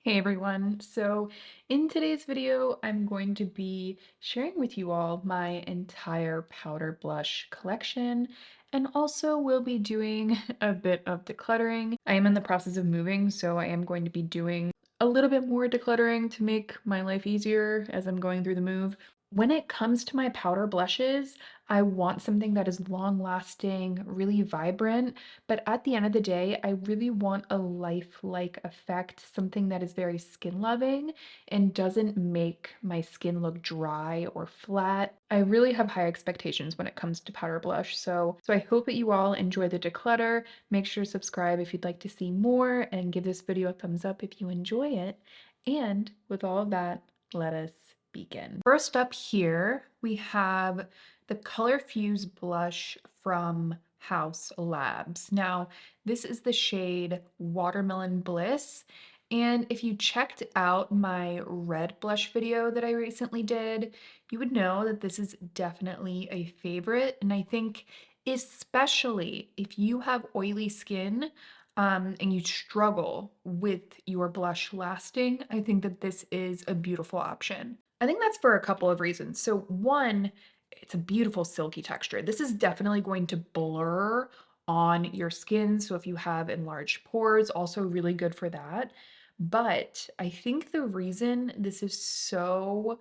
Hey everyone! So in today's video, I'm going to be sharing with you all my entire powder blush collection, and also we'll be doing a bit of decluttering. I am in the process of moving, so I am going to be doing a little bit more decluttering to make my life easier as I'm going through the move. When it comes to my powder blushes, I want something that is long lasting, really vibrant, but at the end of the day, I really want a lifelike effect, something that is very skin loving and doesn't make my skin look dry or flat. I really have high expectations when it comes to powder blush, so I hope that you all enjoy the declutter. Make sure to subscribe if you'd like to see more and give this video a thumbs up if you enjoy it. And with all of that, let us begin. First up here, we have the Color Fuse blush from House Labs. Now, this is the shade Watermelon Bliss. And if you checked out my red blush video that I recently did, you would know that this is definitely a favorite. And I think especially if you have oily skin, and you struggle with your blush lasting, I think that this is a beautiful option. I think that's for a couple of reasons. So one, it's a beautiful silky texture. This is definitely going to blur on your skin. So if you have enlarged pores, also really good for that. But I think the reason this is so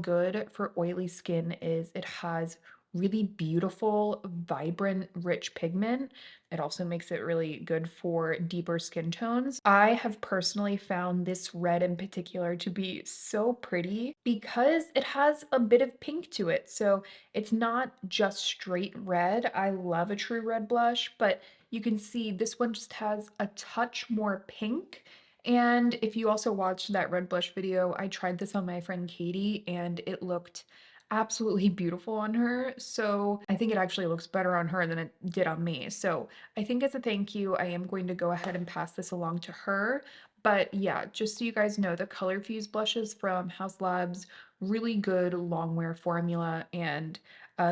good for oily skin is it has really beautiful, vibrant, rich pigment. It also makes it really good for deeper skin tones. I have personally found this red in particular to be so pretty because it has a bit of pink to it. So it's not just straight red. I love a true red blush, but you can see this one just has a touch more pink. And if you also watched that red blush video, I tried this on my friend Katie and it looked absolutely beautiful on her. So I think it actually looks better on her than it did on me. So I think as a thank you, I am going to go ahead and pass this along to her. But yeah, just so you guys know, the Color Fuse blushes from House Labs, really good long wear formula, and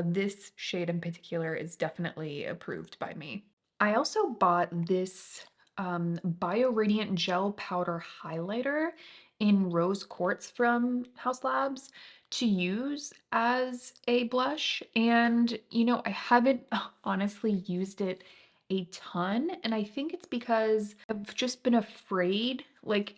this shade in particular is definitely approved by me. I also bought this Bio Radiant Gel Powder Highlighter in Rose Quartz from House Labs to use as a blush. And, I haven't honestly used it a ton. And I think it's because I've just been afraid. Like,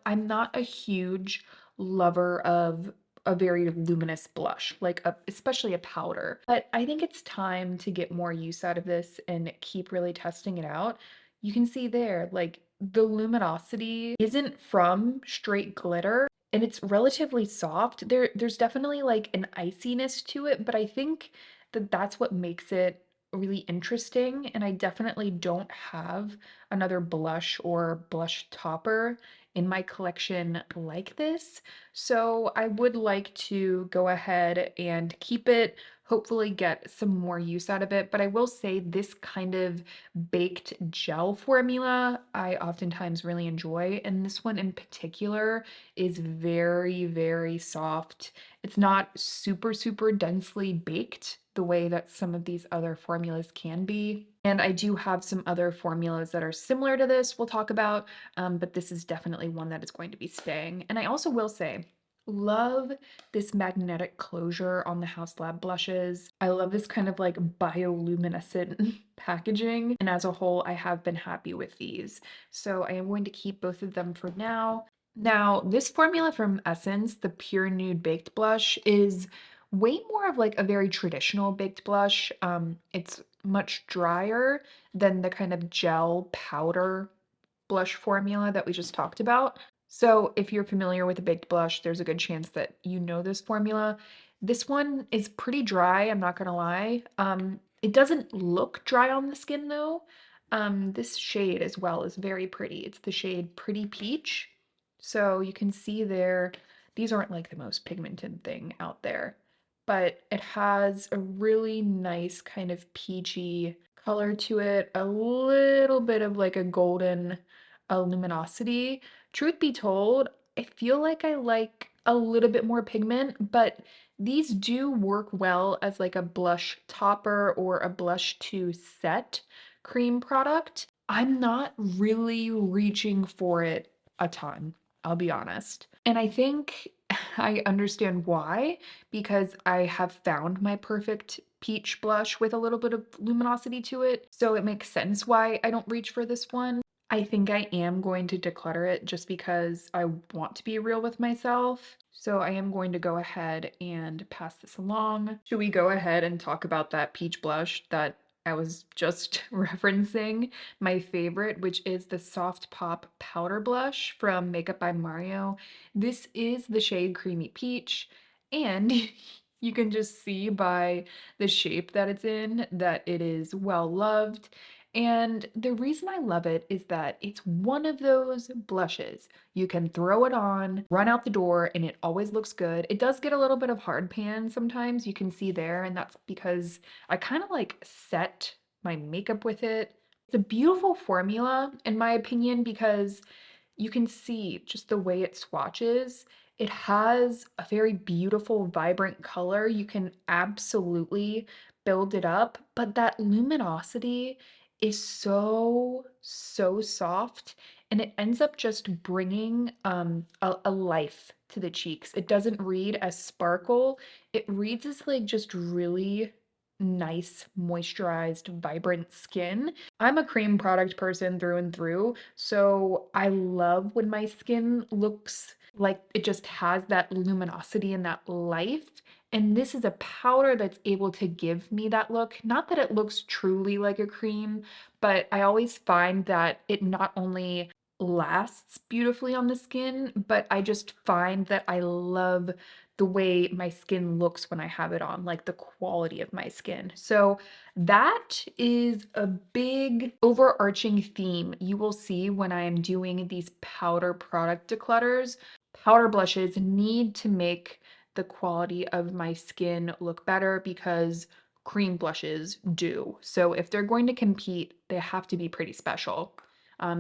I'm not a huge lover of a very luminous blush, like especially a powder. But I think it's time to get more use out of this and keep really testing it out. You can see there, like the luminosity isn't from straight glitter and it's relatively soft. There's definitely like an iciness to it, but I think that that's what makes it really interesting. And I definitely don't have another blush or blush topper in my collection like this. So I would like to go ahead and keep it, hopefully get some more use out of it. But I will say this kind of baked gel formula I oftentimes really enjoy. And this one in particular is very soft. It's not super densely baked the way that some of these other formulas can be. And I do have some other formulas that are similar to this we'll talk about, but this is definitely one that is going to be staying. And I also will say, love this magnetic closure on the House Lab blushes. I love this kind of like bioluminescent packaging. And as a whole, I have been happy with these. So I am going to keep both of them for now. Now, this formula from Essence, the Pure Nude Baked Blush, is way more of like a very traditional baked blush. It's much drier than the kind of gel powder blush formula that we just talked about. So if you're familiar with a baked blush, there's a good chance that you know this formula. This one is pretty dry, I'm not gonna lie. It doesn't look dry on the skin though. This shade as well is very pretty. It's the shade Pretty Peach. So you can see there, these aren't like the most pigmented thing out there, but it has a really nice kind of peachy color to it, a little bit of like a golden luminosity. Truth be told, I feel like I like a little bit more pigment, but these do work well as like a blush topper or a blush to set cream product. I'm not really reaching for it a ton, I'll be honest. And I think I understand why, because I have found my perfect peach blush with a little bit of luminosity to it. So it makes sense why I don't reach for this one. I think I am going to declutter it just because I want to be real with myself. So I am going to go ahead and pass this along. Should we go ahead and talk about that peach blush that I was just referencing? My favorite, which is the Soft Pop Powder Blush from Makeup by Mario. This is the shade Creamy Peach, and you can just see by the shape that it's in that it is well loved. And the reason I love it is that it's one of those blushes. You can throw it on, run out the door, and it always looks good. It does get a little bit of hard pan sometimes, you can see there, and that's because I kind of like set my makeup with it. It's a beautiful formula, in my opinion, because you can see just the way it swatches. It has a very beautiful, vibrant color. You can absolutely build it up, but that luminosity is so, so soft, and it ends up just bringing a life to the cheeks. It doesn't read as sparkle. It reads as like just really nice, moisturized, vibrant skin. I'm a cream product person through and through, so I love when my skin looks like it just has that luminosity and that life. And this is a powder that's able to give me that look. Not that it looks truly like a cream, but I always find that it not only lasts beautifully on the skin, but I just find that I love the way my skin looks when I have it on, like the quality of my skin. So that is a big overarching theme you will see when I am doing these powder product declutters. Powder blushes need to make the quality of my skin look better because cream blushes do. So if they're going to compete, they have to be pretty special.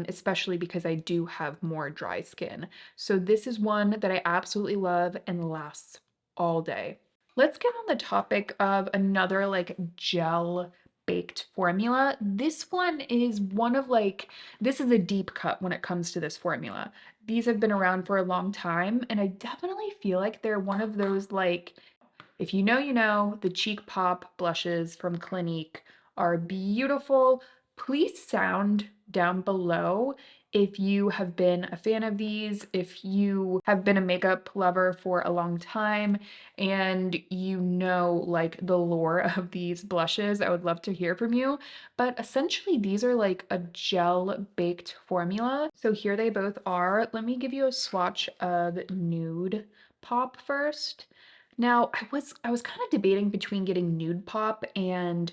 Especially because I do have more dry skin. So this is one that I absolutely love and lasts all day. Let's get on the topic of another like gel baked formula. This one is one of like, this is a deep cut when it comes to this formula. These have been around for a long time, and I definitely feel like they're one of those like, if you know, you know, the Cheek Pop blushes from Clinique are beautiful. Please sound down below if you have been a fan of these, if you have been a makeup lover for a long time and you know like the lore of these blushes. I would love to hear from you. But essentially these are like a gel baked formula. So here they both are. Let me give you a swatch of Nude Pop first. Now, I was kind of debating between getting Nude Pop and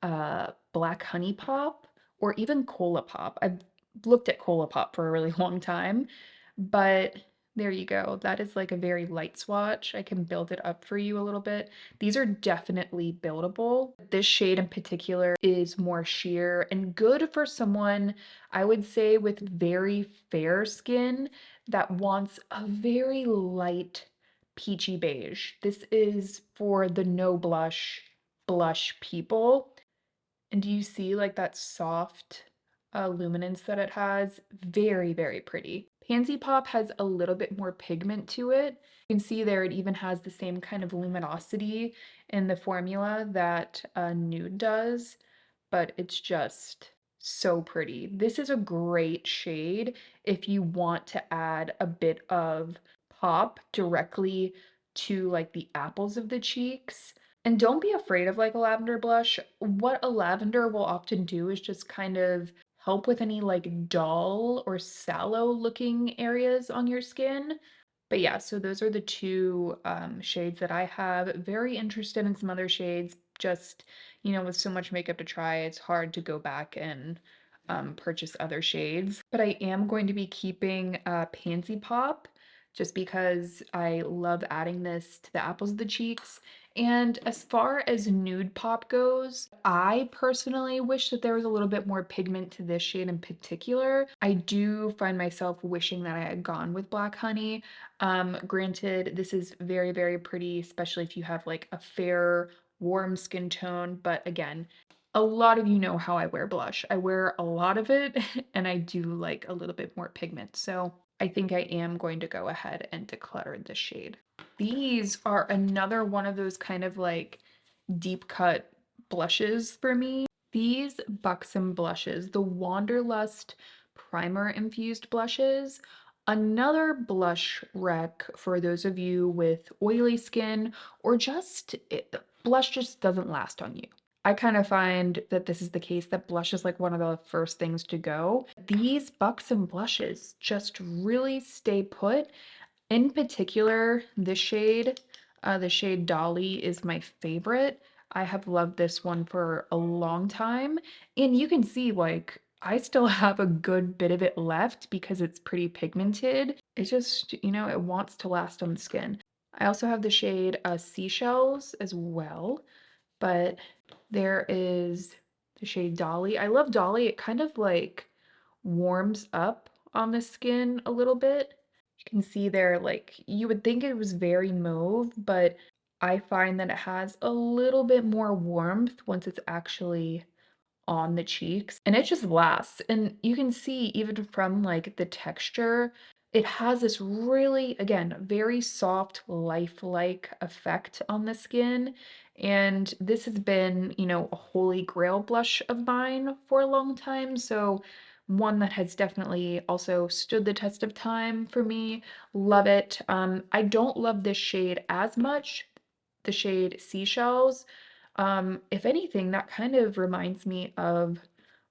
Black Honey Pop or even Cola Pop. I've looked at Cola Pop for a really long time, but there you go. That is like a very light swatch. I can build it up for you a little bit. These are definitely buildable. This shade in particular is more sheer and good for someone, I would say, with very fair skin that wants a very light peachy beige. This is for the no blush blush people. And do you see like that soft luminance that it has? Very, very pretty. Pansy Pop has a little bit more pigment to it. You can see there it even has the same kind of luminosity in the formula that Nude does, but it's just so pretty. This is a great shade if you want to add a bit of pop directly to like the apples of the cheeks. And don't be afraid of like a lavender blush. What a lavender will often do is just kind of help with any like dull or sallow looking areas on your skin. But yeah, so those are the two shades that I have. Very interested in some other shades. Just, you know, with so much makeup to try, it's hard to go back and purchase other shades. But I am going to be keeping Pansy Pop just because I love adding this to the apples of the cheeks. And as far as Nude Pop goes, I personally wish that there was a little bit more pigment to this shade in particular. I do find myself wishing that I had gone with Black Honey. Granted, this is very, very pretty, especially if you have like a fair, warm skin tone. But again, a lot of you know how I wear blush. I wear a lot of it and I do like a little bit more pigment. So I think I am going to go ahead and declutter this shade. These are another one of those kind of like deep cut blushes for me. These Buxom blushes, the Wanderlust primer infused blushes, another blush rec for those of you with oily skin or just blush just doesn't last on you. I kind of find that this is the case, that blush is like one of the first things to go. These Buxom blushes just really stay put. In particular, the shade Dolly is my favorite. I have loved this one for a long time, and you can see like I still have a good bit of it left because it's pretty pigmented. It's just, it wants to last on the skin. I also have the shade Seashells as well, but there is the shade Dolly. I love Dolly. It kind of like warms up on the skin a little bit. You can see there, like, you would think it was very mauve, but I find that it has a little bit more warmth once it's actually on the cheeks, and it just lasts. And you can see even from like the texture, it has this really, again, very soft, lifelike effect on the skin. And this has been, a holy grail blush of mine for a long time. So one that has definitely also stood the test of time for me. Love it. I don't love this shade as much, the shade Seashells. If anything, that kind of reminds me of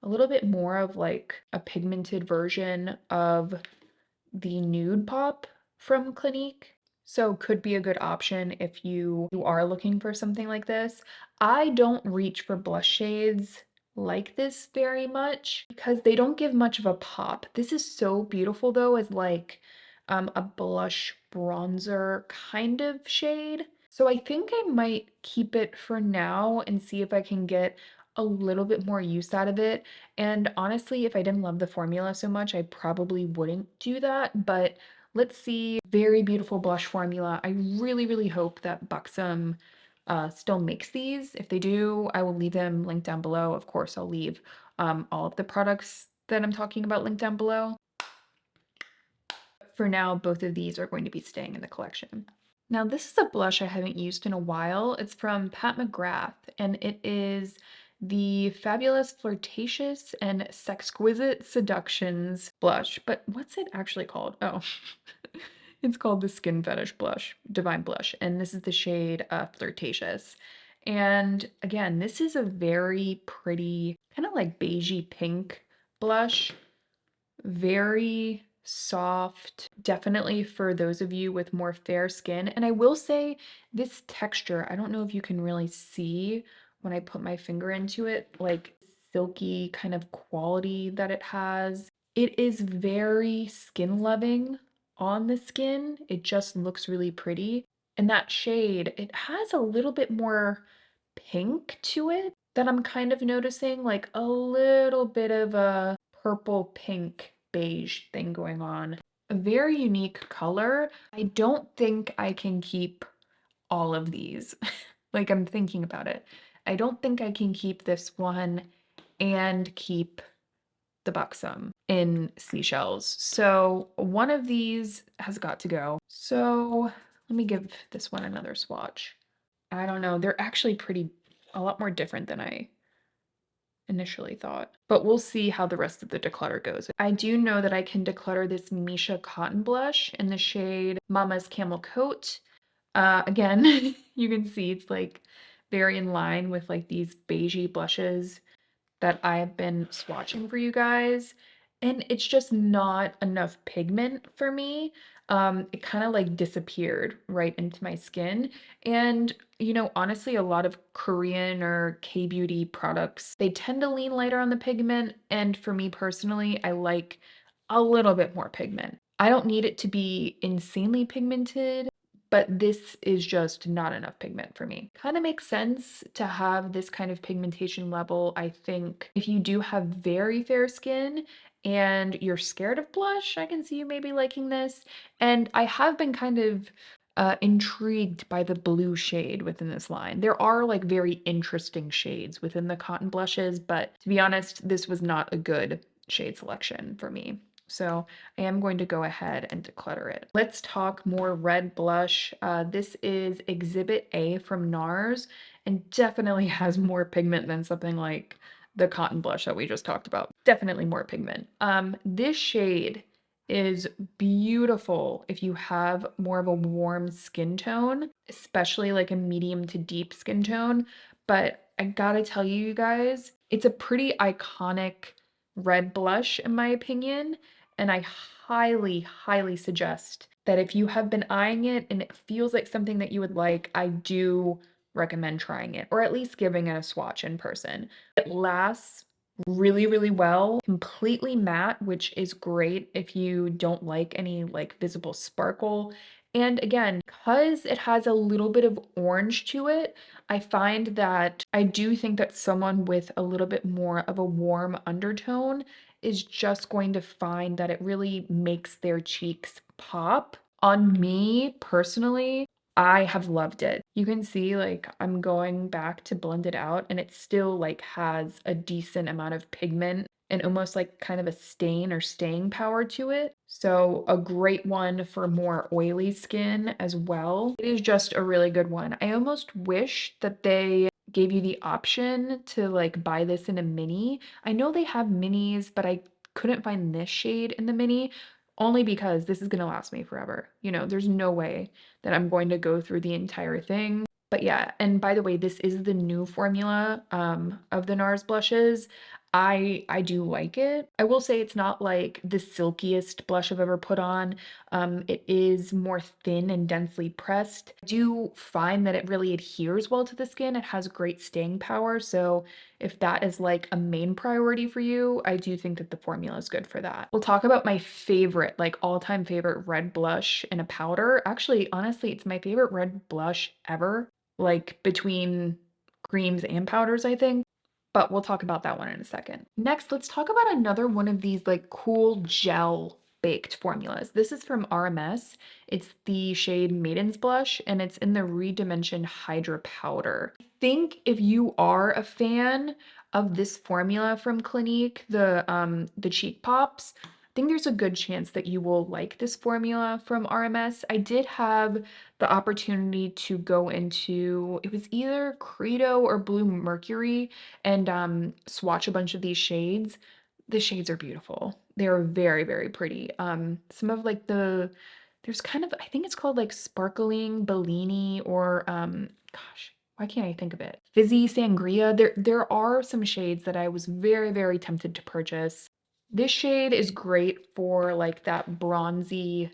a little bit more of like a pigmented version of the Nude Pop from Clinique. So could be a good option if you are looking for something like this. I don't reach for blush shades like this very much because they don't give much of a pop. This is so beautiful though as like a blush bronzer kind of shade. So I think I might keep it for now and see if I can get a little bit more use out of it. And honestly, if I didn't love the formula so much, I probably wouldn't do that. But let's see. Very beautiful blush formula. I really, really hope that Buxom still makes these. If they do, I will leave them linked down below. Of course, I'll leave all of the products that I'm talking about linked down below. For now, both of these are going to be staying in the collection. Now, this is a blush I haven't used in a while. It's from Pat McGrath, and it is the Fabulous Flirtatious and Sexquisite Seductions blush. But what's it actually called? Oh, it's called the Skin Fetish Blush, Divine Blush, and this is the shade Flirtatious. And again, this is a very pretty, kind of like beigey pink blush. Very soft, definitely for those of you with more fair skin. And I will say this texture, I don't know if you can really see when I put my finger into it, like silky kind of quality that it has. It is very skin loving on the skin. It just looks really pretty. And that shade, it has a little bit more pink to it that I'm kind of noticing, like a little bit of a purple pink beige thing going on. A very unique color. I don't think I can keep all of these. Like I'm thinking about it. I don't think I can keep this one and keep the Buxom in Seashells. So one of these has got to go. So let me give this one another swatch. I don't know. They're actually a lot more different than I initially thought. But we'll see how the rest of the declutter goes. I do know that I can declutter this Misha cotton blush in the shade Mama's Camel Coat. Again, you can see it's like very in line with like these beigey blushes that I've been swatching for you guys, and it's just not enough pigment for me. It kind of like disappeared right into my skin. And, honestly, a lot of Korean or K-beauty products, they tend to lean lighter on the pigment. And for me personally, I like a little bit more pigment. I don't need it to be insanely pigmented, but this is just not enough pigment for me. Kind of makes sense to have this kind of pigmentation level, I think. If you do have very fair skin and you're scared of blush, I can see you maybe liking this. And I have been kind of intrigued by the blue shade within this line. There are like very interesting shades within the cotton blushes, but to be honest, this was not a good shade selection for me. So I am going to go ahead and declutter it. Let's talk more red blush. This is Exhibit A from NARS and definitely has more pigment than something like the cotton blush that we just talked about. Definitely more pigment. This shade is beautiful if you have more of a warm skin tone, especially like a medium to deep skin tone. But I gotta tell you guys, it's a pretty iconic red blush in my opinion. And I highly, highly suggest that if you have been eyeing it and it feels like something that you would like, I do recommend trying it or at least giving it a swatch in person. It lasts really, really well, completely matte, which is great if you don't like any like visible sparkle. And again, because it has a little bit of orange to it, I find that I do think that someone with a little bit more of a warm undertone is just going to find that it really makes their cheeks pop. On me personally, I have loved it. You can see like I'm going back to blend it out and it still like has a decent amount of pigment and almost like kind of a stain or staying power to it. So a great one for more oily skin as well. It is just a really good one. I almost wish that they gave you the option to like buy this in a mini. I know they have minis, but I couldn't find this shade in the mini only because this is going to last me forever. You know, there's no way that I'm going to go through the entire thing. But yeah, and by the way, this is the new formula of the NARS blushes. I do like it. I will say it's not like the silkiest blush I've ever put on. It is more thin and densely pressed. I do find that it really adheres well to the skin. It has great staying power. So if that is like a main priority for you, I do think that the formula is good for that. We'll talk about my favorite, like all-time favorite red blush in a powder. Actually, honestly, it's my favorite red blush ever, like between creams and powders, I think. But we'll talk about that one in a second. Next, let's talk about another one of these like cool gel baked formulas. This is from RMS. It's the shade Maiden's Blush and it's in the Redimension Hydra Powder. I think if you are a fan of this formula from Clinique, the cheek pops, I think there's a good chance that you will like this formula from RMS. I did have the opportunity to go into, it was either Credo or Blue Mercury and swatch a bunch of these shades. The shades are beautiful. They're very, very pretty. Some of like there's kind of, I think it's called like Sparkling Bellini or gosh, why can't I think of it? Fizzy Sangria. There are some shades that I was very, very tempted to purchase. This shade is great for like that bronzy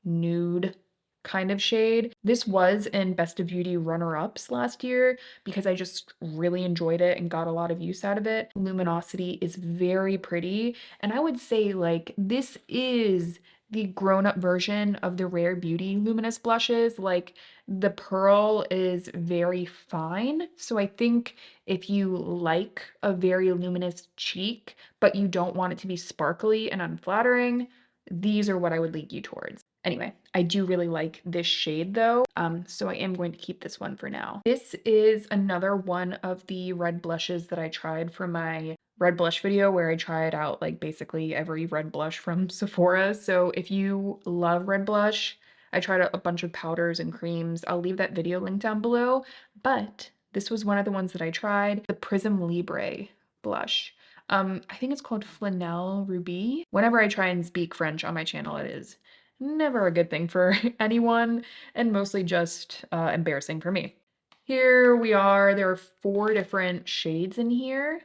nude kind of shade. This was in Best of Beauty runner-ups last year because I just really enjoyed it and got a lot of use out of it. Luminosity is very pretty, and I would say like this is the grown-up version of the Rare Beauty luminous blushes. Like the pearl is very fine, so I think if you like a very luminous cheek, but you don't want it to be sparkly and unflattering, these are what I would lead you towards. Anyway, I do really like this shade though, so I am going to keep this one for now. This is another one of the red blushes that I tried for my red blush video where I tried out like basically every red blush from Sephora. So if you love red blush, I tried out a bunch of powders and creams. I'll leave that video link down below, but this was one of the ones that I tried, the Prism Libre blush. I think it's called Flanelle Ruby. Whenever I try and speak French on my channel, it is never a good thing for anyone and mostly just embarrassing for me. Here we are. There are 4 different shades in here,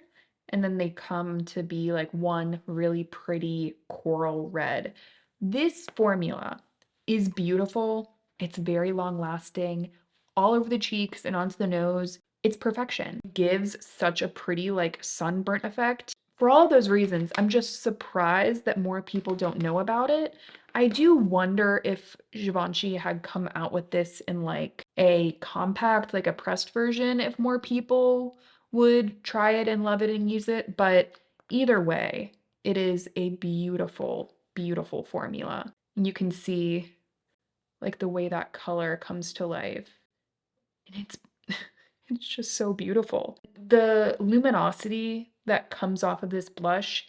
and then they come to be like one really pretty coral red. This formula is beautiful. It's very long lasting, all over the cheeks and onto the nose. It's perfection. It gives such a pretty like sunburnt effect. For all those reasons, I'm just surprised that more people don't know about it. I do wonder if Givenchy had come out with this in like a compact, like a pressed version, if more people would try it and love it and use it. But either way, it is a beautiful, beautiful formula. And you can see like the way that color comes to life. And it's it's just so beautiful. The luminosity that comes off of this blush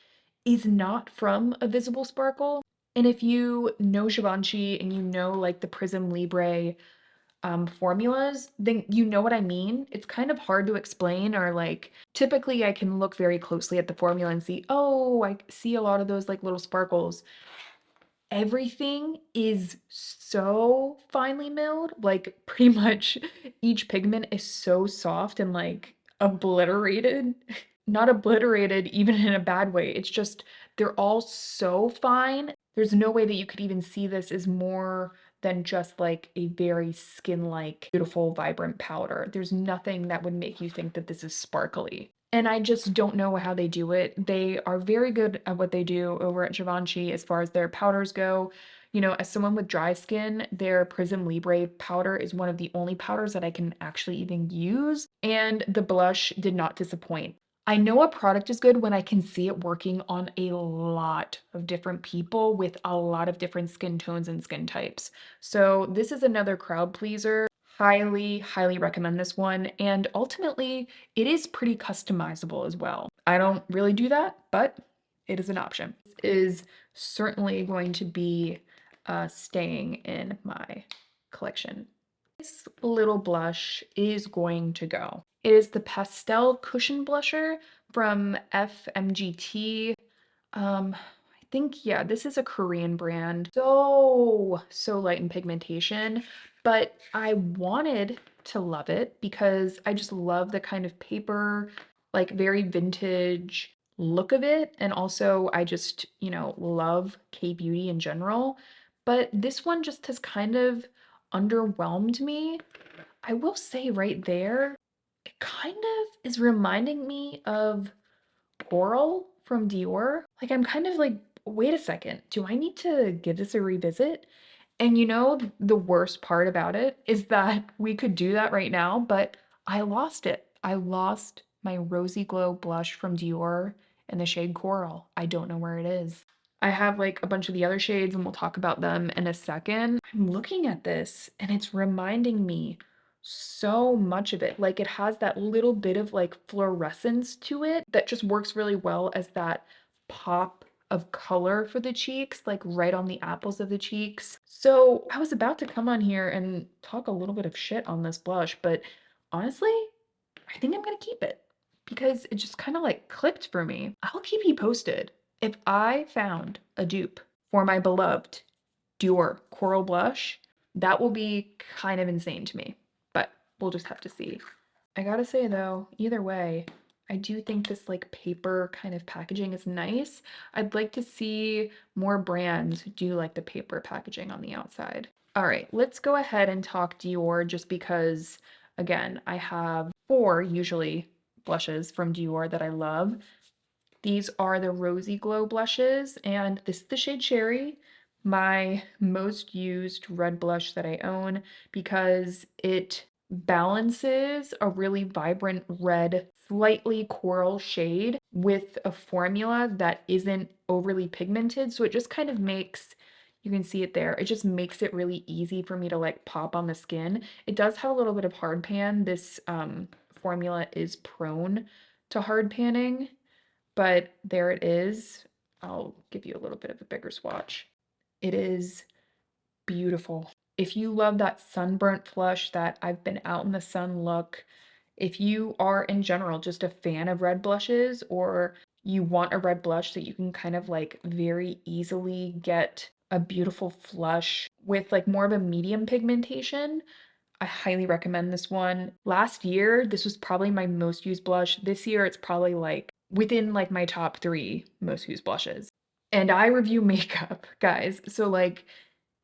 is not from a visible sparkle. And if you know Givenchy and you know like the Prism Libre formulas, then you know what I mean. It's kind of hard to explain, or like typically I can look very closely at the formula and see, oh, I see a lot of those like little sparkles. Everything is so finely milled, like pretty much each pigment is so soft and like obliterated. Not obliterated even in a bad way. It's just they're all so fine. There's no way that you could even see this as more than just like a very skin-like, beautiful, vibrant powder. There's nothing that would make you think that this is sparkly. And I just don't know how they do it. They are very good at what they do over at Givenchy as far as their powders go. You know, as someone with dry skin, their Prism Libre powder is one of the only powders that I can actually even use. And the blush did not disappoint. I know a product is good when I can see it working on a lot of different people with a lot of different skin tones and skin types. So this is another crowd pleaser. Highly, highly recommend this one. And ultimately, it is pretty customizable as well. I don't really do that, but it is an option. This is certainly going to be staying in my collection. This little blush is going to go. It is the Pastel Cushion Blusher from FMGT. I think, yeah, this is a Korean brand. So light in pigmentation, but I wanted to love it because I just love the kind of paper, like very vintage look of it. And also I just, you know, love K-beauty in general. But this one just has kind of underwhelmed me. I will say right there, it kind of is reminding me of Coral from Dior. Like, I'm kind of like, wait a second, do I need to give this a revisit? And you know, the worst part about it is that we could do that right now, but I lost it. I lost my Rosy Glow blush from Dior in the shade Coral. I don't know where it is. I have like a bunch of the other shades and we'll talk about them in a second. I'm looking at this and it's reminding me so much of it. Like it has that little bit of like fluorescence to it that just works really well as that pop of color for the cheeks, like right on the apples of the cheeks. So I was about to come on here and talk a little bit of shit on this blush, but honestly, I think I'm gonna keep it because it just kind of like clicked for me. I'll keep you posted. If I found a dupe for my beloved Dior Coral Blush, that will be kind of insane to me, but we'll just have to see. I gotta say though, either way, I do think this like paper kind of packaging is nice. I'd like to see more brands do like the paper packaging on the outside. All right, let's go ahead and talk Dior just because, again, I have four usually blushes from Dior that I love. These are the Rosy Glow blushes, and this is the shade Cherry, my most used red blush that I own because it balances a really vibrant red, slightly coral shade with a formula that isn't overly pigmented. So it just kind of makes, you can see it there, it just makes it really easy for me to like pop on the skin. It does have a little bit of hard pan. This formula is prone to hard panning. But there it is. I'll give you a little bit of a bigger swatch. It is beautiful. If you love that sunburnt flush, that I've been out in the sun look, if you are in general just a fan of red blushes, or you want a red blush that you can kind of like very easily get a beautiful flush with like more of a medium pigmentation, I highly recommend this one. Last year, this was probably my most used blush. This year, it's probably like within like my top 3 most used blushes. And I review makeup, guys. So like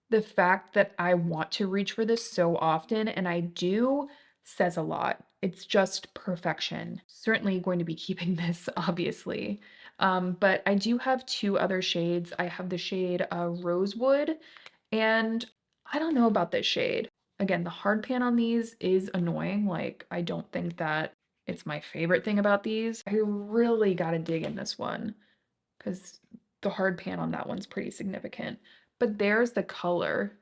the fact that I want to reach for this so often, and I do, says a lot. It's just perfection. Certainly going to be keeping this, obviously. But I do have 2 other shades. I have the shade Rosewood, and I don't know about this shade. Again, the hard pan on these is annoying. Like, I don't think that it's my favorite thing about these. I really gotta dig in this one because the hard pan on that one's pretty significant. But there's the color.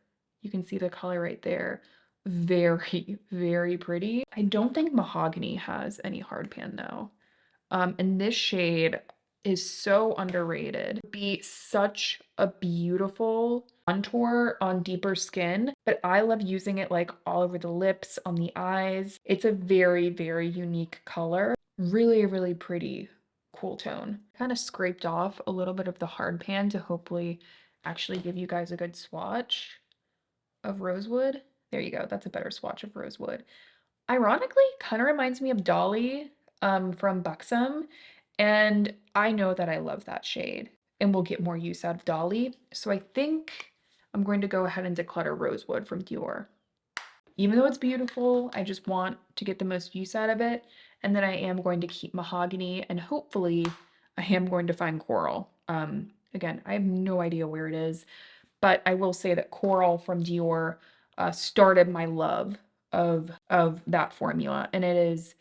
You can see the color right there. Very, very pretty. I don't think Mahogany has any hard pan though. And this shade, is so underrated. It'd be such a beautiful contour on deeper skin, but I love using it like all over the lips, on the eyes. It's a very, very unique color. Really, really pretty, cool tone. Kind of scraped off a little bit of the hard pan to hopefully actually give you guys a good swatch of rosewood. There you go. That's a better swatch of rosewood. Ironically, kind of reminds me of Dolly from Buxom, and I know that I love that shade and will get more use out of Dolly. So I think I'm going to go ahead and declutter Rosewood from Dior. Even though it's beautiful, I just want to get the most use out of it. And then I am going to keep Mahogany, and hopefully I am going to find Coral. Again, I have no idea where it is, but I will say that Coral from Dior started my love of that formula, and it is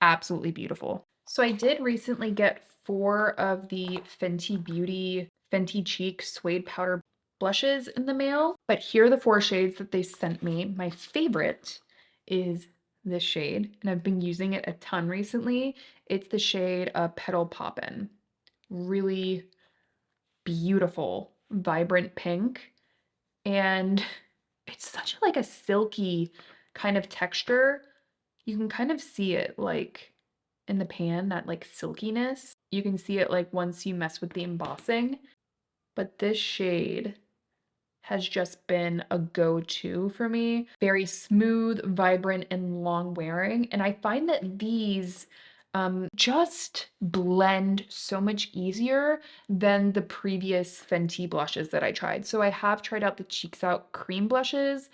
absolutely beautiful. So I did recently get 4 of the Fenty Beauty Fenty Cheek Suede Powder blushes in the mail, but here are the 4 shades that they sent me. My favorite is this shade, and I've been using it a ton recently. It's the shade Petal Poppin'. Really beautiful, vibrant pink, and it's such like a silky kind of texture. You can kind of see it like in the pan, that like silkiness. You can see it like once you mess with the embossing. But this shade has just been a go-to for me. Very smooth, vibrant, and long wearing. And I find that these just blend so much easier than the previous Fenty blushes that I tried. So I have tried out the Cheeks Out cream blushes,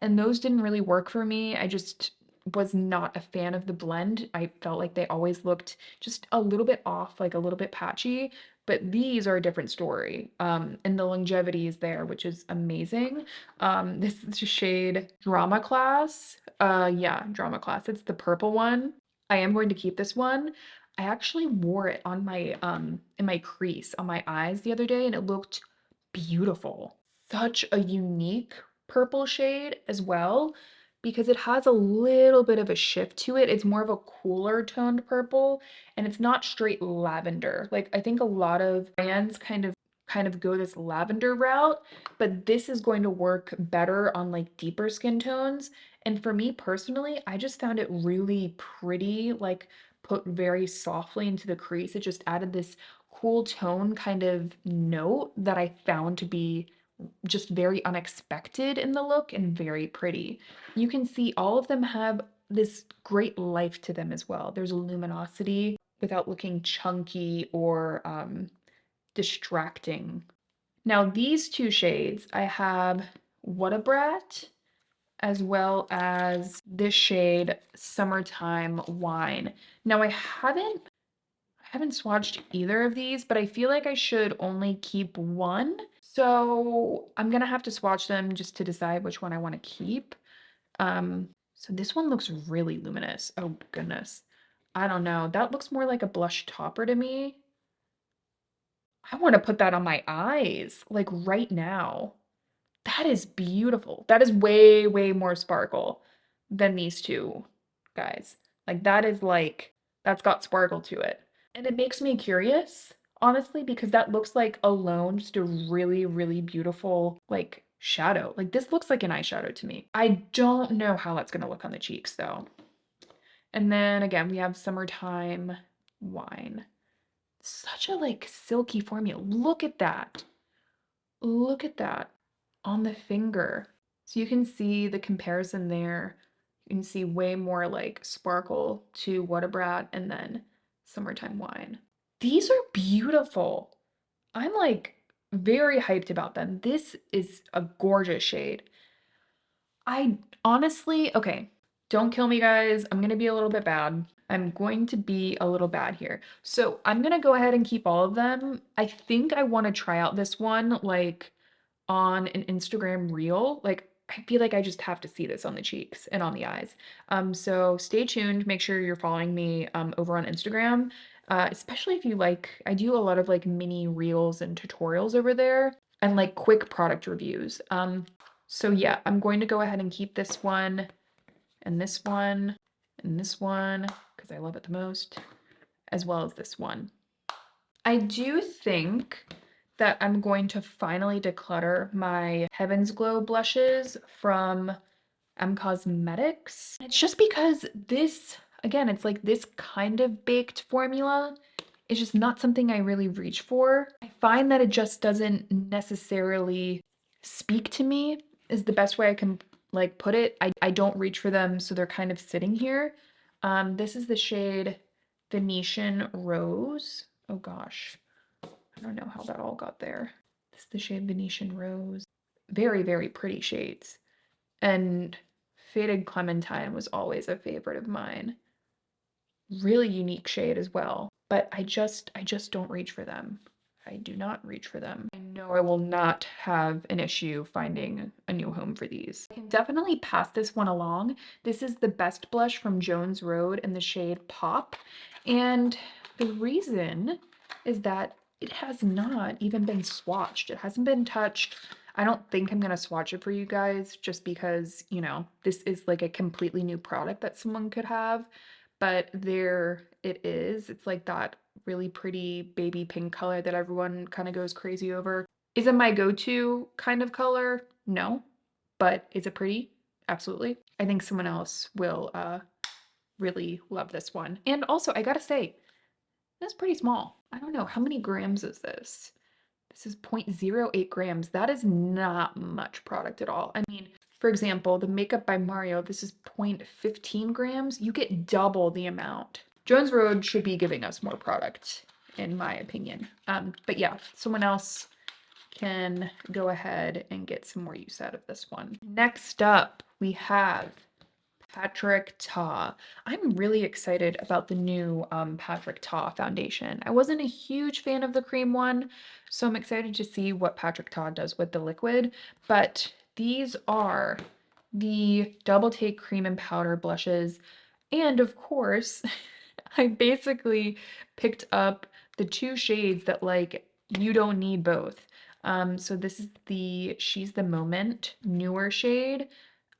and those didn't really work for me. I just was not a fan of the blend. I felt like they always looked just a little bit off, like a little bit patchy. But these are a different story. And the longevity is there, which is amazing. This is the shade Drama Class. Yeah, Drama Class. It's the purple one. I am going to keep this one. I actually wore it on my in my crease on my eyes the other day, and it looked beautiful. Such a unique purple shade as well, because it has a little bit of a shift to it. It's more of a cooler toned purple, and it's not straight lavender. Like I think a lot of brands kind of go this lavender route, but this is going to work better on like deeper skin tones. And for me personally, I just found it really pretty, like put very softly into the crease. It just added this cool tone kind of note that I found to be just very unexpected in the look and very pretty. You can see all of them have this great life to them as well. There's a luminosity without looking chunky or distracting. Now these 2 shades, I have What a Brat as well as this shade Summertime Wine. Now I haven't swatched either of these, but I feel like I should only keep one. So I'm gonna have to swatch them just to decide which one I want to keep. So this one looks really luminous. Oh goodness. I don't know. That looks more like a blush topper to me. I want to put that on my eyes, like right now. That is beautiful. That is way, way more sparkle than these 2 guys. Like that is like, that's got sparkle to it. And it makes me curious, honestly, because that looks like alone just a really, really beautiful like shadow. Like this looks like an eyeshadow to me. I don't know how that's gonna look on the cheeks though. And then again, we have Summertime Wine. Such a like silky formula. Look at that. Look at that on the finger. So you can see the comparison there. You can see way more like sparkle to What a Brat and then Summertime Wine. These are beautiful. I'm like very hyped about them. This is a gorgeous shade. I honestly, okay, don't kill me, guys. I'm gonna be a little bit bad. I'm going to be a little bad here. So I'm gonna go ahead and keep all of them. I think I want to try out this one like on an Instagram reel. Like I feel like I just have to see this on the cheeks and on the eyes. So stay tuned. Make sure you're following me over on Instagram. Especially if you like, I do a lot of like mini reels and tutorials over there and like quick product reviews. So yeah, I'm going to go ahead and keep this one and this one and this one because I love it the most, as well as this one. I do think that I'm going to finally declutter my Heaven's Glow blushes from M Cosmetics. It's just because this, again, it's like this kind of baked formula is just not something I really reach for. I find that it just doesn't necessarily speak to me, is the best way I can like put it. I don't reach for them, so they're kind of sitting here. This is the shade Venetian Rose. Oh gosh, I don't know how that all got there. This is the shade Venetian Rose. Very, very pretty shades. And Faded Clementine was always a favorite of mine. Really unique shade as well, but I just don't reach for them. I do not reach for them. I know I will not have an issue finding a new home for these. I can definitely pass this one along. This is the Best Blush from Jones Road in the shade Pop. And the reason is that it has not even been swatched. It hasn't been touched. I don't think I'm gonna swatch it for you guys just because, you know, this is like a completely new product that someone could have. But there it is. It's like that really pretty baby pink color that everyone kind of goes crazy over. Is it my go-to kind of color? No. But is it pretty? Absolutely. I think someone else will really love this one. And also, I gotta say, that's pretty small. I don't know. How many grams is this? This is 0.08 grams. That is not much product at all. I mean, for example, the Makeup by Mario, this is 0.15 grams. You get double the amount. Jones Road should be giving us more product, in my opinion. But yeah, someone else can go ahead and get some more use out of this one. Next up, we have Patrick Ta. I'm really excited about the new Patrick Ta foundation. I wasn't a huge fan of the cream one, so I'm excited to see what Patrick Ta does with the liquid. But these are the Double Take Cream and Powder blushes. And of course, I basically picked up the two shades that like you don't need both. So this is the She's the Moment newer shade.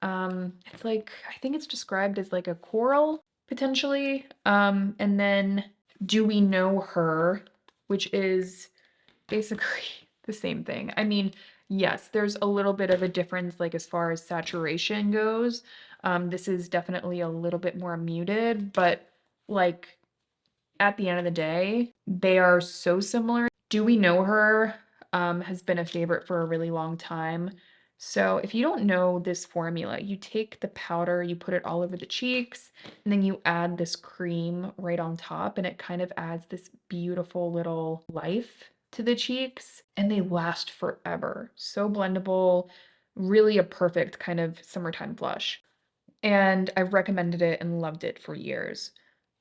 It's like, I think it's described as like a coral, potentially. And then Do We Know Her, which is basically the same thing. I mean, yes, there's a little bit of a difference, like as far as saturation goes. This is definitely a little bit more muted, but like at the end of the day, they are so similar. Do We Know Her has been a favorite for a really long time. So if you don't know this formula, you take the powder, you put it all over the cheeks, and then you add this cream right on top, and it kind of adds this beautiful little life to the cheeks, and they last forever. So blendable, really a perfect kind of summertime blush. And I've recommended it and loved it for years.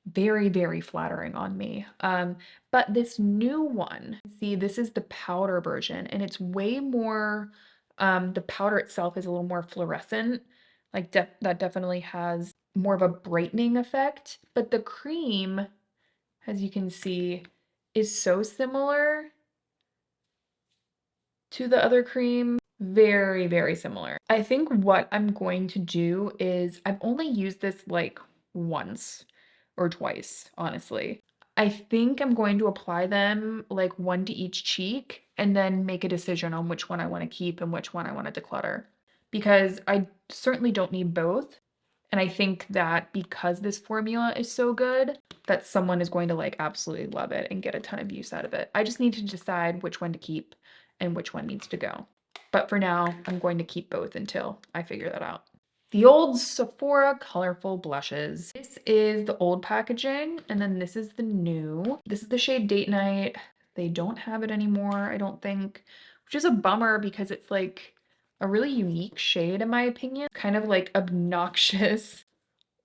Very, very flattering on me. But this new one, see, this is the powder version, and it's way more, the powder itself is a little more fluorescent. Like that definitely has more of a brightening effect. But the cream, as you can see, is so similar to the other cream. Very, very similar. I think what I'm going to do is I've only used this like once or twice, honestly. I think I'm going to apply them like one to each cheek and then make a decision on which one I want to keep and which one I want to declutter. Because I certainly don't need both. And I think that because this formula is so good, that someone is going to like absolutely love it and get a ton of use out of it. I just need to decide which one to keep and which one needs to go. But for now, I'm going to keep both until I figure that out. The old Sephora colorful blushes. This is the old packaging, and then this is the new. This is the shade Date Night. They don't have it anymore, I don't think, which is a bummer because it's like a really unique shade in my opinion. Kind of like obnoxious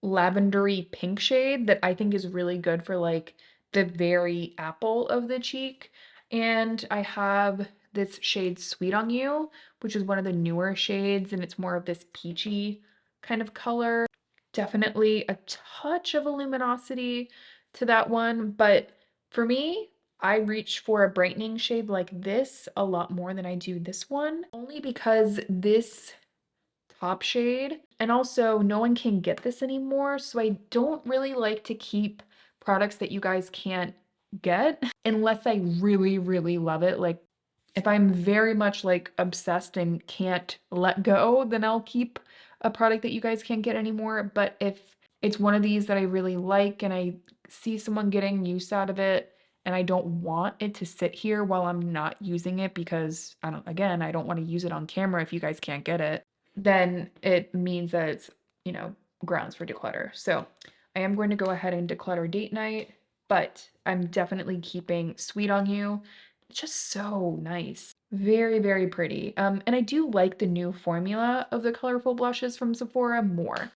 lavendery pink shade that I think is really good for like the very apple of the cheek. And I have this shade Sweet on You, which is one of the newer shades, and it's more of this peachy kind of color. Definitely a touch of a luminosity to that one, but for me, I reach for a brightening shade like this a lot more than I do this one, only because this top shade. And also, no one can get this anymore, so I don't really like to keep products that you guys can't get unless I really, really love it. Like if I'm very much like obsessed and can't let go, then I'll keep a product that you guys can't get anymore. But if it's one of these that I really like and I see someone getting use out of it and I don't want it to sit here while I'm not using it because I don't want to use it on camera if you guys can't get it, then it means that it's, you know, grounds for declutter. So I am going to go ahead and declutter date night, but I'm definitely keeping Sweet on You. It's just so nice. Very, very pretty. And I do like the new formula of the colorful blushes from Sephora more.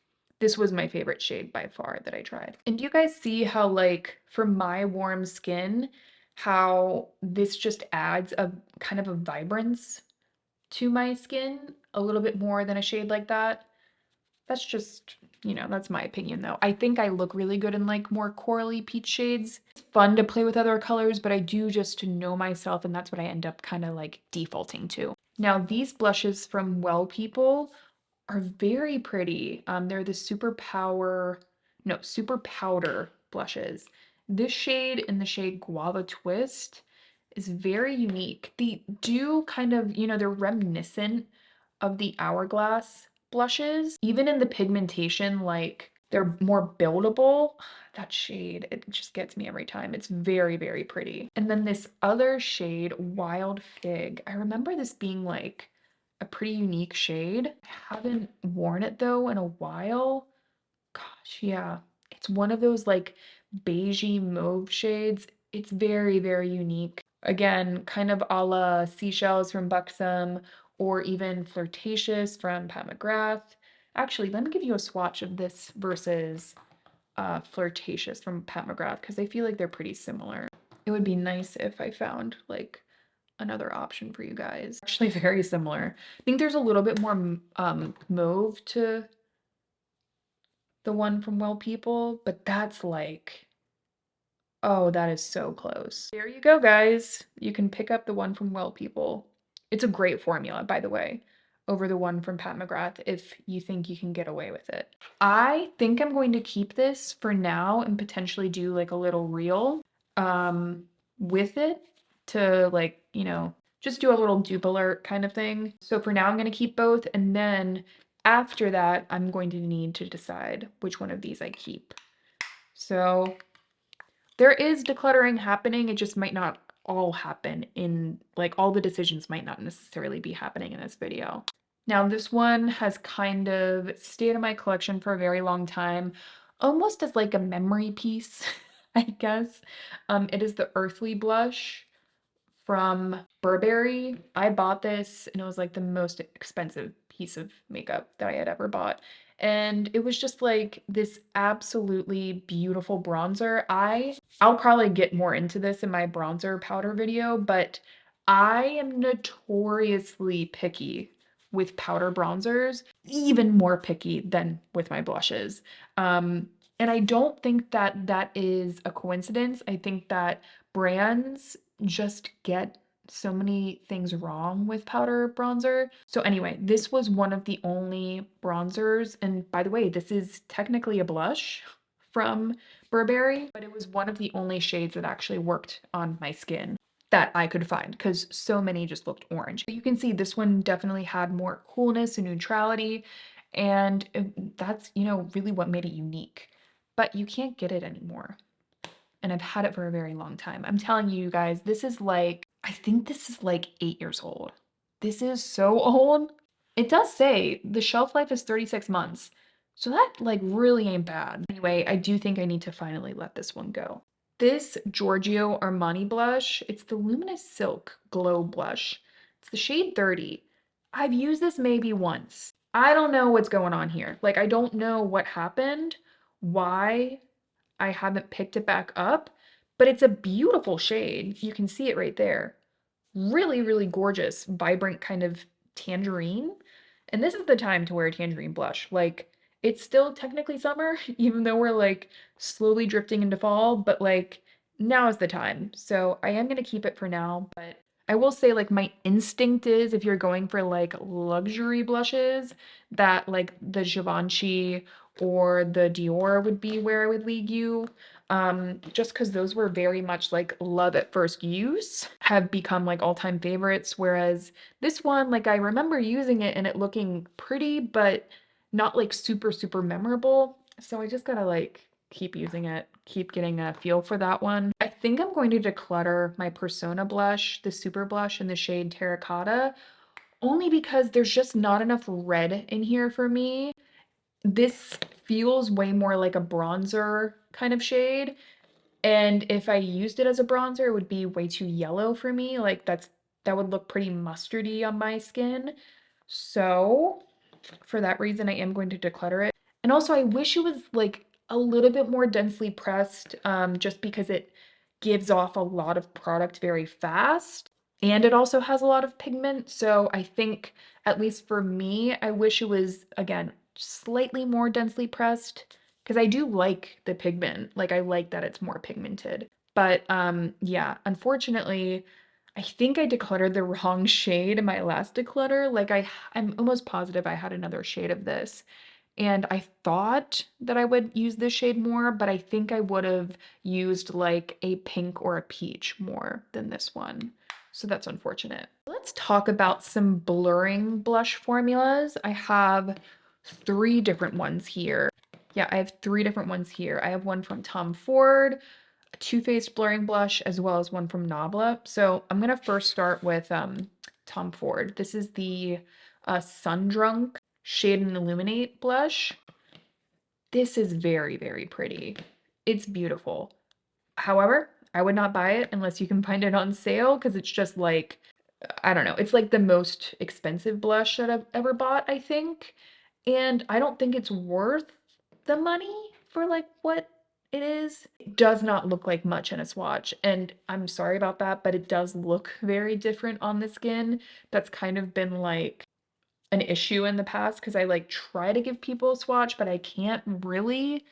This was my favorite shade by far that I tried. And do you guys see how, like, for my warm skin, how this just adds a kind of a vibrance to my skin a little bit more than a shade like that? That's just, that's my opinion though. I think I look really good in like more corally peach shades. It's fun to play with other colors, but I do just to know myself, and that's what I end up kind of like defaulting to. Now, these blushes from Well People are very pretty. They're the Super Powder blushes. This shade in the shade Guava Twist is very unique. They do kind of, they're reminiscent of the Hourglass blushes. Even in the pigmentation, like they're more buildable. That shade, it just gets me every time. It's very, very pretty. And then this other shade, Wild Fig. I remember this being like a pretty unique shade. I haven't worn it though in a while. Gosh, yeah. It's one of those like beigey mauve shades. It's very, very unique. Again, kind of a la Seashells from Buxom or even Flirtatious from Pat McGrath. Actually, let me give you a swatch of this versus Flirtatious from Pat McGrath because I feel like they're pretty similar. It would be nice if I found like another option for you guys. Actually, very similar. I think there's a little bit more mauve to the one from Well People, but that's like, oh, that is so close. There you go, guys. You can pick up the one from Well People. It's a great formula, by the way, over the one from Pat McGrath if you think you can get away with it. I think I'm going to keep this for now and potentially do like a little reel with it to like, just do a little dupe alert kind of thing. So for now, I'm going to keep both. And then after that, I'm going to need to decide which one of these I keep. So there is decluttering happening. It just might not all happen in, like, all the decisions might not necessarily be happening in this video. Now, this one has kind of stayed in my collection for a very long time, almost as like a memory piece, I guess. It is the Earthly blush from Burberry. I bought this and it was like the most expensive piece of makeup that I had ever bought. And it was just like this absolutely beautiful bronzer. I'll probably get more into this in my bronzer powder video, but I am notoriously picky with powder bronzers, even more picky than with my blushes. And I don't think that that is a coincidence. I think that brands just get so many things wrong with powder bronzer. So anyway, this was one of the only bronzers, and by the way, this is technically a blush from Burberry, but it was one of the only shades that actually worked on my skin that I could find because so many just looked orange. You can see this one definitely had more coolness and neutrality, and that's, really what made it unique. But you can't get it anymore, and I've had it for a very long time. I'm telling you guys, I think this is like 8 years old. This is so old. It does say the shelf life is 36 months. So that like really ain't bad. Anyway, I do think I need to finally let this one go. This Giorgio Armani blush, it's the Luminous Silk Glow Blush. It's the shade 30. I've used this maybe once. I don't know what's going on here. Like, I don't know what happened, why I haven't picked it back up, but it's a beautiful shade. You can see it right there. Really, really gorgeous, vibrant kind of tangerine. And this is the time to wear a tangerine blush. Like, it's still technically summer, even though we're like slowly drifting into fall, but like now is the time. So I am going to keep it for now, but I will say like my instinct is if you're going for like luxury blushes, that like the Givenchy or the Dior would be where I would lead you. just because those were very much like love at first use, have become like all-time favorites. Whereas this one, like I remember using it and it looking pretty, but not like super, super memorable. So I just gotta like keep using it, keep getting a feel for that one. I think I'm going to declutter my Persona blush, the Super Blush in the shade Terracotta, only because there's just not enough red in here for me. This feels way more like a bronzer kind of shade, and if I used it as a bronzer, it would be way too yellow for me. Like that would look pretty mustardy on my skin. So, for that reason, I am going to declutter it. And also, I wish it was like a little bit more densely pressed, just because it gives off a lot of product very fast. And it also has a lot of pigment. So I think, at least for me, I wish it was, again, slightly more densely pressed because I do like the pigment. Like, I like that it's more pigmented. But yeah, unfortunately, I think I decluttered the wrong shade in my last declutter. Like I'm almost positive I had another shade of this. And I thought that I would use this shade more, but I think I would have used like a pink or a peach more than this one. So that's unfortunate. Let's talk about some blurring blush formulas. I have 3 different ones here. Yeah, I have 3 different ones here. I have one from Tom Ford, a Too Faced blurring blush, as well as one from Nabla. So I'm gonna first start with Tom Ford. This is the Sun Drunk Shade and Illuminate blush. This is very, very pretty. It's beautiful. However, I would not buy it unless you can find it on sale because it's just like, I don't know, it's like the most expensive blush that I've ever bought, I think. And I don't think it's worth the money for like what it is. It does not look like much in a swatch, and I'm sorry about that, but it does look very different on the skin. That's kind of been like an issue in the past because I like try to give people a swatch, but I can't really,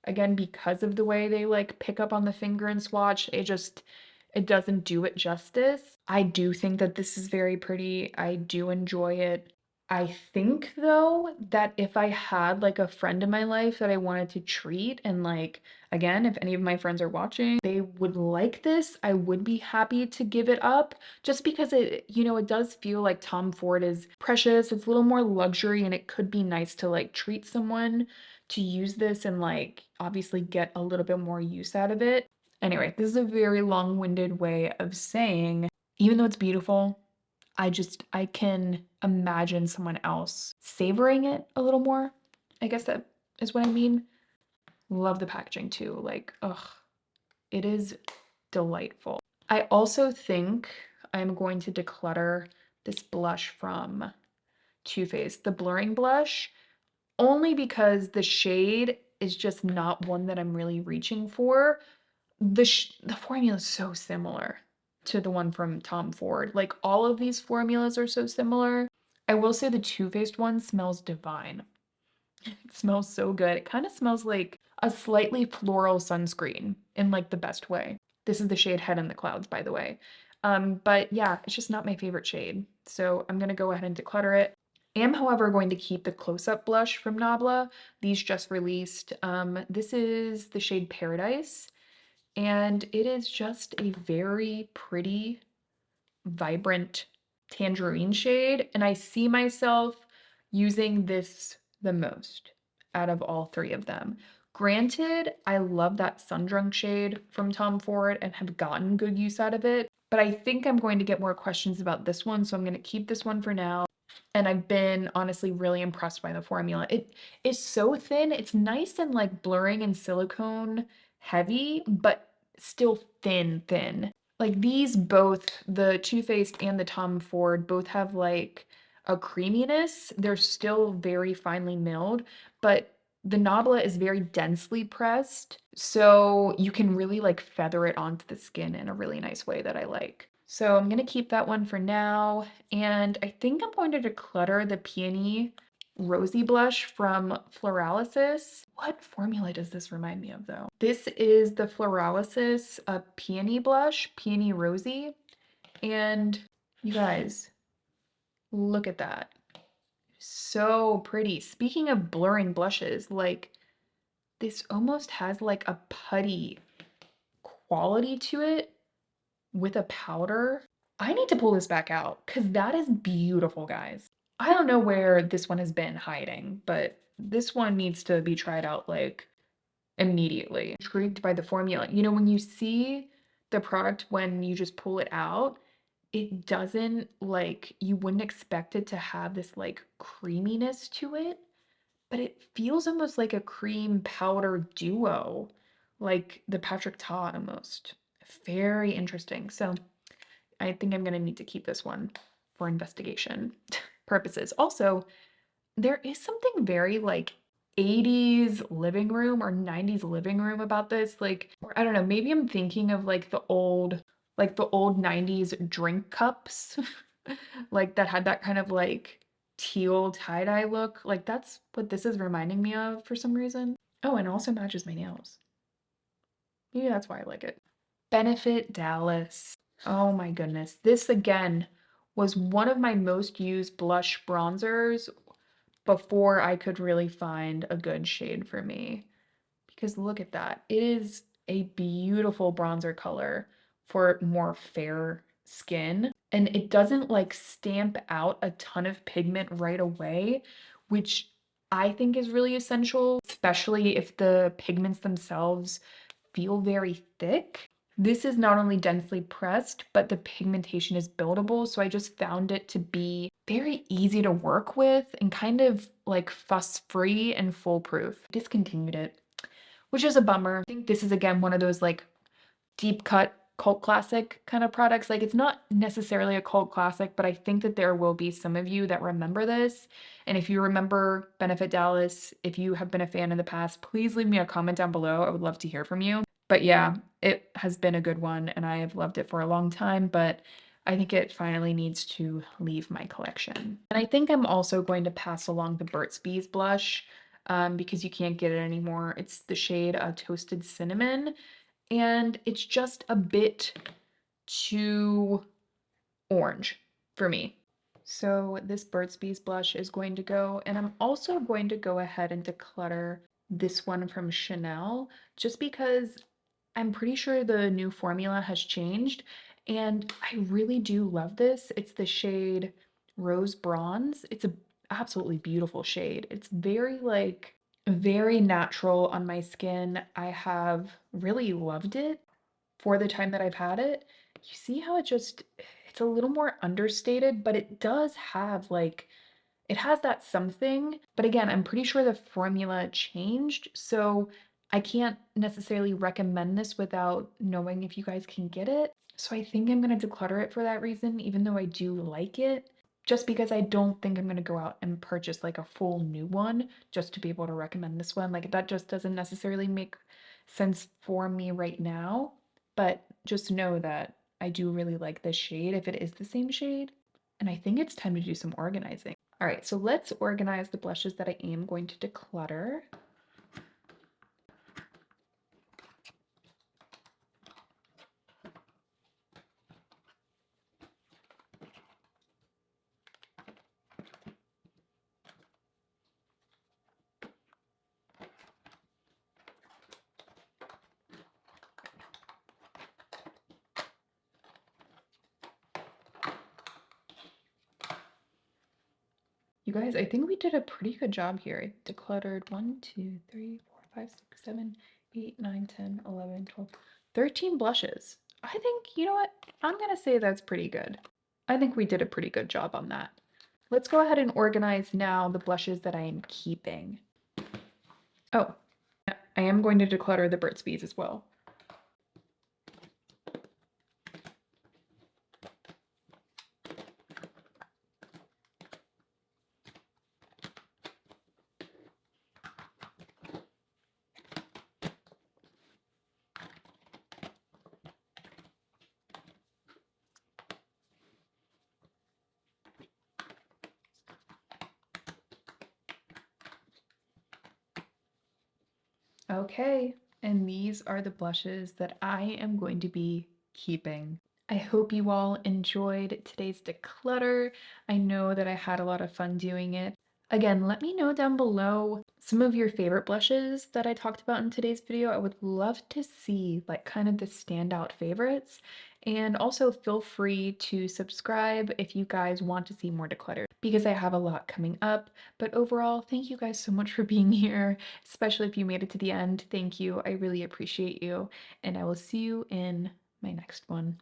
again, because of the way they like pick up on the finger and swatch. It doesn't do it justice. I do think that this is very pretty. I do enjoy it. I think though that if I had like a friend in my life that I wanted to treat, and like, again, if any of my friends are watching, they would like this, I would be happy to give it up just because it does feel like Tom Ford is precious. It's a little more luxury and it could be nice to like treat someone to use this and like obviously get a little bit more use out of it. Anyway, this is a very long-winded way of saying, even though it's beautiful, I can imagine someone else savoring it a little more. I guess that is what I mean. Love the packaging too. Like, ugh, it is delightful. I also think I'm going to declutter this blush from Too Faced, the blurring blush, only because the shade is just not one that I'm really reaching for. The formula is so similar to the one from Tom Ford. Like all of these formulas are so similar. I will say the Too Faced one smells divine. It smells so good. It kind of smells like a slightly floral sunscreen in like the best way. This is the shade Head in the Clouds, by the way. But yeah, it's just not my favorite shade. So I'm gonna go ahead and declutter it. I am, however, going to keep the close-up blush from Nabla. These just released. This is the shade Paradise, and it is just a very pretty, vibrant tangerine shade, and I see myself using this the most out of all 3 of them. Granted, I love that Sundrunk shade from Tom Ford and have gotten good use out of it, but I think I'm going to get more questions about this one, so I'm going to keep this one for now. And I've been honestly really impressed by the formula. It is so thin. It's nice and like blurring and silicone heavy, but still thin, thin. Like these both, the Too Faced and the Tom Ford, both have like a creaminess. They're still very finely milled, but the Nabla is very densely pressed, so you can really like feather it onto the skin in a really nice way that I like. So I'm gonna keep that one for now, and I think I'm going to declutter the Peony Rosy Blush from Floralis. What formula does this remind me of though? This is the Floralis Peony Blush, Peony Rosy, and you guys, look at that. So pretty. Speaking of blurring blushes, like this almost has like a putty quality to it with a powder. I need to pull this back out because that is beautiful, guys. I don't know where this one has been hiding, but this one needs to be tried out like immediately. Intrigued by the formula. You know, when you see the product when you just pull it out, it doesn't like, you wouldn't expect it to have this like creaminess to it, but it feels almost like a cream powder duo, like the Patrick Ta almost. Very interesting. So I think I'm gonna need to keep this one for investigation purposes. Also, there is something very like 80s living room or 90s living room about this. Like, or I don't know, maybe I'm thinking of like the old 90s drink cups, like that had that kind of like teal tie-dye look. Like that's what this is reminding me of for some reason. Oh, and also matches my nails. Maybe that's why I like it. Benefit Dallas. Oh my goodness. This again was one of my most used blush bronzers before I could really find a good shade for me. Because look at that. It is a beautiful bronzer color for more fair skin. And it doesn't like stamp out a ton of pigment right away, which I think is really essential, especially if the pigments themselves feel very thick. This is not only densely pressed, but the pigmentation is buildable. So I just found it to be very easy to work with and kind of like fuss free and foolproof. Discontinued it, which is a bummer. I think this is again one of those like deep cut cult classic kind of products. Like it's not necessarily a cult classic, but I think that there will be some of you that remember this. And if you remember Benefit Dallas, if you have been a fan in the past, please leave me a comment down below. I would love to hear from you. But yeah, it has been a good one and I have loved it for a long time, but I think it finally needs to leave my collection. And I think I'm also going to pass along the Burt's Bees blush because you can't get it anymore. It's the shade Toasted Cinnamon and it's just a bit too orange for me. So this Burt's Bees blush is going to go, and I'm also going to go ahead and declutter this one from Chanel, just because I'm pretty sure the new formula has changed, and I really do love this. It's the shade Rose Bronze. It's a absolutely beautiful shade. It's very like very natural on my skin. I have really loved it for the time that I've had it. You see how it's a little more understated, but it does have like, it has that something. But again, I'm pretty sure the formula changed, so I can't necessarily recommend this without knowing if you guys can get it. So I think I'm going to declutter it for that reason, even though I do like it, just because I don't think I'm going to go out and purchase like a full new one just to be able to recommend this one. Like that just doesn't necessarily make sense for me right now. But just know that I do really like this shade if it is the same shade. And I think it's time to do some organizing. All right, so let's organize the blushes that I am going to declutter. You guys, I think we did a pretty good job here. I decluttered 1, 2, 3, 4, 5, 6, 7, 8, 9, 10, 11, 12, 13 blushes. I think, you know what? I'm gonna say that's pretty good. I think we did a pretty good job on that. Let's go ahead and organize now the blushes that I am keeping. Oh, I am going to declutter the Burt's Bees as well. Okay, and these are the blushes that I am going to be keeping. I hope you all enjoyed today's declutter. I know that I had a lot of fun doing it. Again, let me know down below some of your favorite blushes that I talked about in today's video. I would love to see like kind of the standout favorites. And also feel free to subscribe if you guys want to see more declutter because I have a lot coming up. But overall, thank you guys so much for being here, especially if you made it to the end. Thank you. I really appreciate you. And I will see you in my next one.